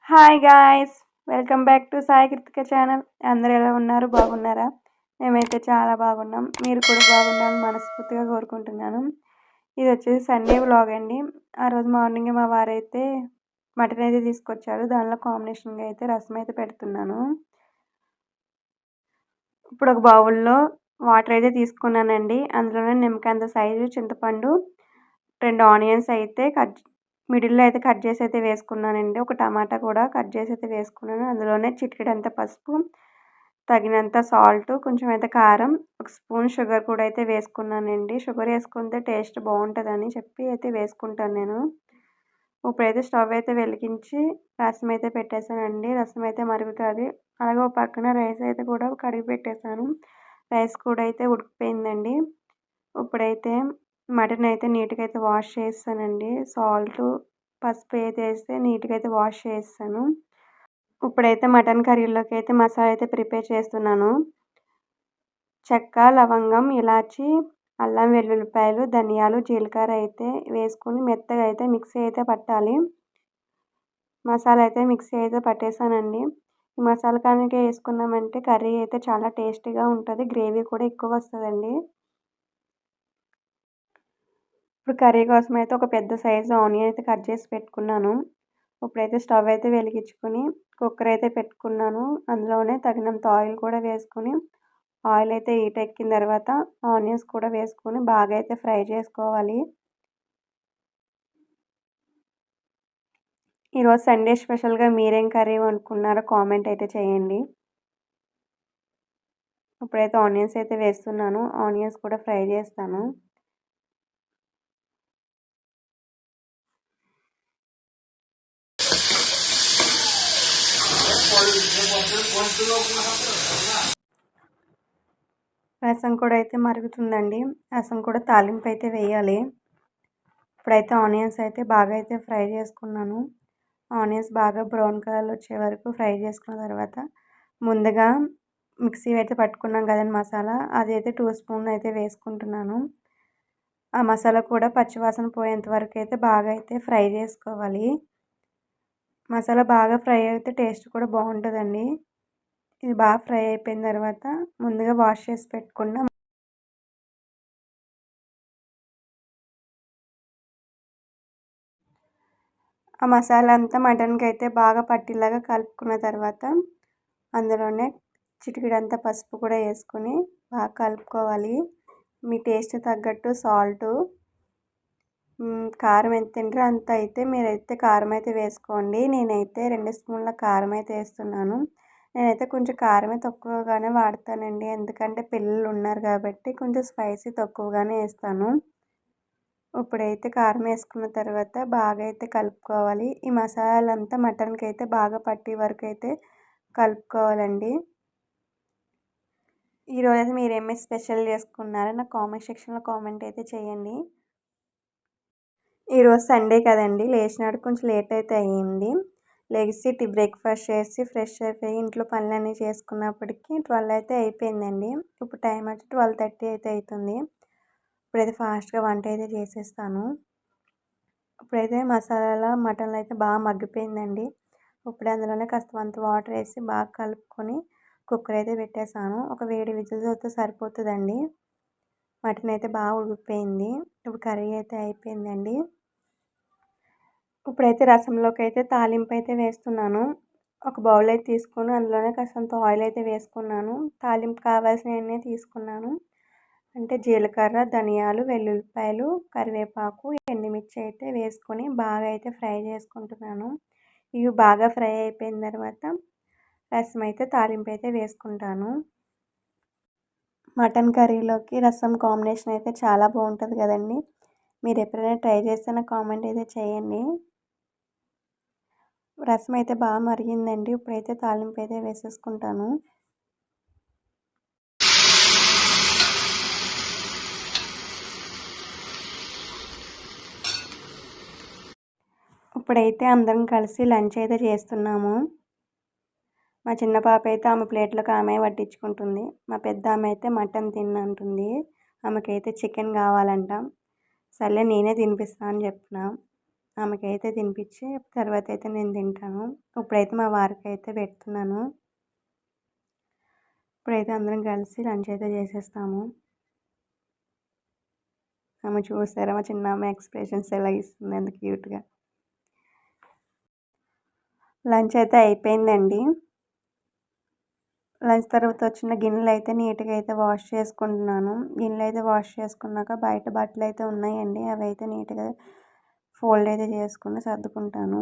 Hi guys, welcome back to Sai Krittika channel. అందరూ ఎలా ఉన్నారు? బాగున్నారా? మేమైతే చాలా బాగున్నాం. మీరు కూడా బాగుండాలని మనస్ఫూర్తిగా కోరుకుంటున్నాను. ఇది వచ్చేసి సండే వ్లాగ్ అండి. ఆ రోజు మార్నింగ్ మా వారైతే మటన్ అయితే తీసుకొచ్చారు. దానిలో కాంబినేషన్గా అయితే రసం అయితే పెడుతున్నాను. ఇప్పుడు ఒక బౌల్లో వాటర్ అయితే తీసుకున్నానండి. అందులోనే నిమ్మకాయంత సైజు చింతపండు, 2 ఆనియన్స్ అయితే మిడిల్‌లో అయితే కట్ చేసి అయితే వేసుకున్నానండి. ఒక టమాటా కూడా కట్ చేసి అయితే వేసుకున్నాను. అందులోనే చిటికెడంత పసుపు, తగినంత సాల్ట్, కొంచెం అయితే కారం, ఒక స్పూన్ షుగర్ కూడా అయితే వేసుకున్నానండి. షుగర్ వేసుకుంటే టేస్ట్ బాగుంటుందని చెప్పి అయితే వేసుకుంటాను నేను. ఇప్పుడైతే స్టవ్ అయితే వెలిగించి రసం అయితే పెట్టేశానండి. రసం అయితే మరుగుతుంది. అలాగే ఒక పక్కన రైస్ అయితే కూడా కడిగి పెట్టేశాను. రైస్ కూడా అయితే ఉడికిపోయిందండి. ఇప్పుడైతే మటన్ అయితే నీట్గా అయితే వాష్ చేస్తానండి. సాల్ట్, పసుపు అయితే వేస్తే నీట్గా అయితే వాష్ చేస్తాను. ఇప్పుడైతే మటన్ కర్రీలోకి అయితే మసాలా అయితే ప్రిపేర్ చేస్తున్నాను. చెక్క, లవంగం, ఇలాచి, అల్లం వెల్లుల్లిపాయలు, ధనియాలు, జీలకర్ర అయితే వేసుకొని మెత్తగా అయితే మిక్సీ అయితే పట్టాలి. మసాలా అయితే మిక్సీ అయితే పట్టేసానండి. ఈ మసాలా కనుక వేసుకున్నామంటే కర్రీ అయితే చాలా టేస్టీగా ఉంటుంది. గ్రేవీ కూడా ఎక్కువ వస్తుందండి. ఇప్పుడు కర్రీ కోసం అయితే ఒక పెద్ద సైజు ఆనియన్ అయితే కట్ చేసి పెట్టుకున్నాను. ఇప్పుడైతే స్టవ్ అయితే వెలిగించుకొని కుక్కర్ అయితే పెట్టుకున్నాను. అందులోనే తగినంత ఆయిల్ కూడా వేసుకొని ఆయిల్ అయితే హీట్ ఎక్కిన తర్వాత ఆనియన్స్ కూడా వేసుకొని బాగా అయితే ఫ్రై చేసుకోవాలి. ఈరోజు సండే స్పెషల్గా మీరేం కర్రీ వండుకున్నారో కామెంట్ అయితే చేయండి. ఇప్పుడైతే ఆనియన్స్ అయితే వేస్తున్నాను. ఆనియన్స్ కూడా ఫ్రై చేస్తాను. రసం కూడా అయితే మరుగుతుందండి. రసం కూడా తాలింపు అయితే వేయాలి. ఇప్పుడైతే ఆనియన్స్ అయితే బాగా అయితే ఫ్రై చేసుకున్నాను. ఆనియన్స్ బాగా బ్రౌన్ కలర్ వచ్చే వరకు ఫ్రై చేసుకున్న తర్వాత ముందుగా మిక్సీ అయితే పట్టుకున్నాం కదండి మసాలా, అది అయితే 2 స్పూన్లు అయితే వేసుకుంటున్నాను. ఆ మసాలా కూడా పచ్చివాసన పోయేంత వరకు అయితే బాగా అయితే ఫ్రై చేసుకోవాలి. మసాలా బాగా ఫ్రై అయితే టేస్ట్ కూడా బాగుంటుందండి. ఇది బాగా ఫ్రై అయిపోయిన తర్వాత ముందుగా వాష్ చేసి పెట్టుకున్న ఆ మసాలా అంతా మటన్కి అయితే బాగా పట్టేలాగా కలుపుకున్న తర్వాత అందులోనే చిటికెడంత పసుపు కూడా వేసుకొని బాగా కలుపుకోవాలి. మీ టేస్ట్ తగ్గట్టు సాల్టు, కారం ఎంత తింటారో అంత అయితే మీరైతే కారం అయితే వేసుకోండి. నేనైతే 2 స్పూన్ల కారం అయితే వేస్తున్నాను. నేనైతే కొంచెం కారమే తక్కువగానే వాడతానండి. ఎందుకంటే పిల్లలు ఉన్నారు కాబట్టి కొంచెం స్పైసీ తక్కువగానే వేస్తాను. ఇప్పుడైతే కారం వేసుకున్న తర్వాత బాగా అయితే కలుపుకోవాలి. ఈ మసాలాలంతా మటన్కి అయితే బాగా పట్టే వరకు అయితే కలుపుకోవాలండి. ఈరోజు మీరేమి స్పెషల్ చేసుకున్నారో నాకు కామెంట్ సెక్షన్లో కామెంట్ అయితే చేయండి. ఈరోజు సండే కదండి, లేచినాడు కొంచెం లేట్ అయితే అయ్యింది. లెగిసి బ్రేక్ఫాస్ట్ చేసి ఫ్రెష్ అయిపోయి ఇంట్లో పనులన్నీ చేసుకున్నప్పటికీ 12 అయితే అయిపోయిందండి. ఇప్పుడు టైం వచ్చి 12:30 అయితే అవుతుంది. ఇప్పుడైతే ఫాస్ట్గా వంట అయితే చేసేస్తాను. ఇప్పుడైతే మసాలా మటన్లో అయితే బాగా మగ్గిపోయిందండి. ఇప్పుడు అందులోనే కాస్తంత వాటర్ వేసి బాగా కలుపుకొని కుక్కర్ అయితే పెట్టేశాను. ఒక వేడి విజిల్స్ అయితే సరిపోతుందండి. మటన్ అయితే బాగా ఉడికిపోయింది. ఇప్పుడు కర్రీ అయితే అయిపోయిందండి. ఇప్పుడైతే రసంలోకి అయితే తాలింపు అయితే వేస్తున్నాను. ఒక బౌల్ అయితే తీసుకొని అందులోనే కాస్తంత ఆయిల్ అయితే వేసుకున్నాను. తాలింపు కావాల్సినవన్నీ తీసుకున్నాను. అంటే జీలకర్ర, ధనియాలు, వెల్లుల్లిపాయలు, కరివేపాకు, ఎండుమిర్చి అయితే వేసుకొని బాగా అయితే ఫ్రై చేసుకుంటున్నాను. ఇవి బాగా ఫ్రై అయిపోయిన తర్వాత రసం అయితే తాలింపు అయితే వేసుకుంటాను. మటన్ కర్రీలోకి రసం కాంబినేషన్ అయితే చాలా బాగుంటుంది కదండి. మీరు ఎప్పుడైనా ట్రై చేస్తే నాకు కామెంట్ అయితే చేయండి. రసం అయితే బాగా మరిగిందండి. ఇప్పుడైతే తాలింపు అయితే వేసేసుకుంటాను. ఇప్పుడైతే అందరం కలిసి లంచ్ అయితే చేస్తున్నాము. మా చిన్న పాప అయితే ఆమె ప్లేట్లోకి ఆమె వడ్డించుకుంటుంది. మా పెద్ద ఆమె అయితే మటన్ తిన్నంటుంది. ఆమెకైతే చికెన్ కావాలంట. సర్లే నేనే తినిపిస్తాను అని చెప్పిన. ఆమెకైతే తినిపించి తర్వాత అయితే నేను తింటాను. ఇప్పుడైతే మా వారికైతే పెడుతున్నాను. ఇప్పుడైతే అందరం కలిసి లంచ్ అయితే చేసేస్తాము. ఆమె చూసారా మా చిన్నామె ఎక్స్ప్రెషన్స్ ఎలా ఇస్తుంది ఎంత క్యూట్‌గా. లంచ్ అయితే అయిపోయిందండి. లంచ్ తర్వాత వచ్చిన గిన్నెలైతే నీట్‌గా అయితే వాష్ చేసుకుంటున్నాను. గిన్నెలైతే వాష్ చేసుకున్నాక బయట బట్టలైతే ఉన్నాయండి. అవైతే నీట్‌గా ఫోల్డ్ అయితే చేసుకొని సర్దుకుంటాను.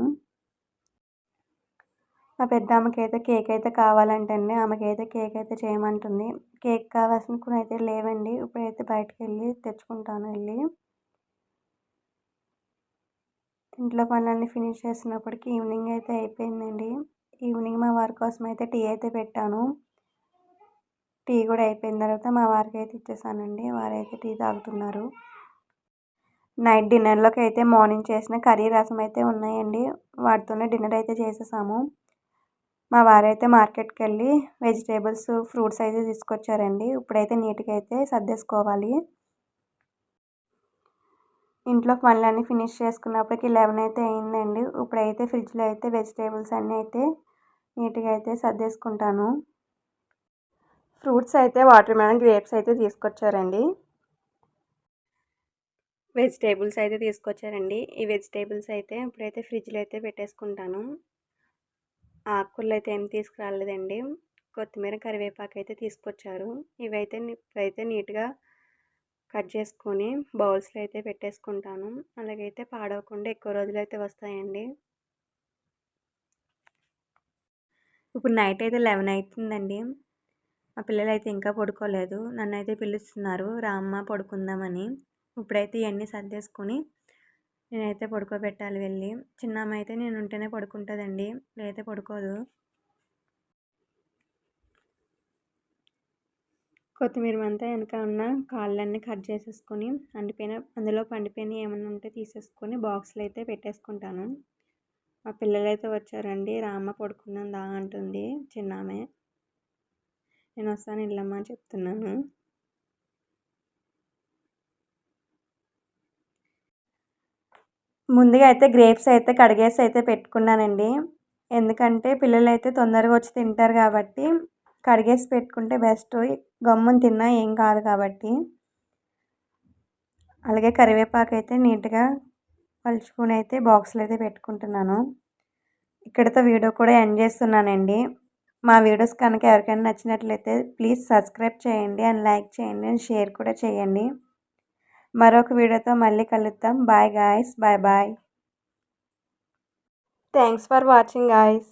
మా పెద్దామెకైతే కేక్ అయితే కావాలంటండి. ఆమెకైతే కేక్ అయితే చేయమంటుంది. కేక్ కావాల్సిన కొన్ని అయితే లేవండి. ఇప్పుడైతే బయటికెళ్ళి తెచ్చుకుంటాను ఎళ్ళి. ఇంట్లో పనులన్నీ ఫినిష్ చేసినప్పటికి ఈవినింగ్ అయితే అయిపోయిందండి. ఈవినింగ్ మా వారి కోసం అయితే టీ అయితే పెట్టాను. టీ కూడా అయిపోయిన తర్వాత మా వారికి అయితే ఇచ్చేసానండి. వారైతే టీ తాగుతున్నారు. నైట్ డిన్నర్‌లోకి అయితే మార్నింగ్ చేసిన కర్రీ, రసం అయితే ఉన్నాయండి. వాటితోనే డిన్నర్ అయితే చేసేసాము. మా వారైతే మార్కెట్‌కెళ్ళి వెజిటబుల్స్, ఫ్రూట్స్ అయితే తీసుకొచ్చారండి. ఇప్పుడైతే నీట్‌గా అయితే సర్దేసుకోవాలి. ఇంట్లో పనులన్నీ ఫినిష్ చేసుకున్నప్పటికి 11 అయితే అయిందండి. ఇప్పుడైతే ఫ్రిడ్జ్‌లో అయితే వెజిటబుల్స్ అన్నీ అయితే నీట్‌గా అయితే సర్దేసుకుంటాను. ఫ్రూట్స్ అయితే వాటర్ మెలన్, గ్రేప్స్ అయితే తీసుకొచ్చారండి. వెజిటబుల్స్ అయితే తీసుకొచ్చారండి. ఈ వెజిటబుల్స్ అయితే ఇప్పుడైతే ఫ్రిడ్జ్‌లో అయితే పెట్టేసుకుంటాను. ఆకుకూరలు అయితే ఏం తీసుకురాలేదండి. కొత్తిమీర, కరివేపాకు అయితే తీసుకొచ్చారు. ఇప్పుడైతే నీట్‌గా కట్ చేసుకొని బౌల్స్‌లో అయితే పెట్టేసుకుంటాను. అలాగైతే పాడవకుండా ఎక్కువ రోజులైతే వస్తాయండి. ఇప్పుడు నైట్ అయితే 11 అవుతుందండి. మా పిల్లలైతే ఇంకా పడుకోలేదు. నన్నైతే పిలుస్తున్నారు రా అమ్మ పడుకుందామని. ఇప్పుడైతే ఇవన్నీ సర్దేసుకొని నేనైతే పడుకోబెట్టాలి వెళ్ళి. చిన్నామె అయితే నేను ఉంటేనే పడుకుంటుందండి. లేకపోతే పడుకోదు. కొత్తిమీర అంతా వెనక ఉన్న కాళ్ళన్నీ కట్ చేసేసుకొని అందులో పండిపోయినవి ఏమైనా ఉంటే తీసేసుకొని బాక్స్లో అయితే పెట్టేసుకుంటాను. మా పిల్లలైతే వచ్చారండి. రామ్మ పడుకుందాం దా అంటుంది చిన్నామె. నేను వస్తాను ఇల్లమ్మ అని చెప్తున్నాను. ముందుగా అయితే గ్రేప్స్ అయితే కడిగేసి అయితే పెట్టుకున్నానండి. ఎందుకంటే పిల్లలైతే తొందరగా వచ్చి తింటారు కాబట్టి కడిగేసి పెట్టుకుంటే బెస్ట్. గమ్మున తిన్నా ఏం కాదు కాబట్టి. అలాగే కరివేపాకు అయితే నీట్‌గా పలుచుకొని అయితే బాక్స్లో అయితే పెట్టుకుంటున్నాను. ఇక్కడితో వీడియో కూడా ఎండ్ చేస్తున్నానండి. మా వీడియోస్ కనుక ఎవరికైనా నచ్చినట్లయితే ప్లీజ్ సబ్స్క్రైబ్ చేయండి అండ్ లైక్ చేయండి అండ్ షేర్ కూడా చేయండి. మరొక వీడియోతో మళ్ళీ కలుద్దాం. Bye guys. Bye bye. Thanks for watching guys.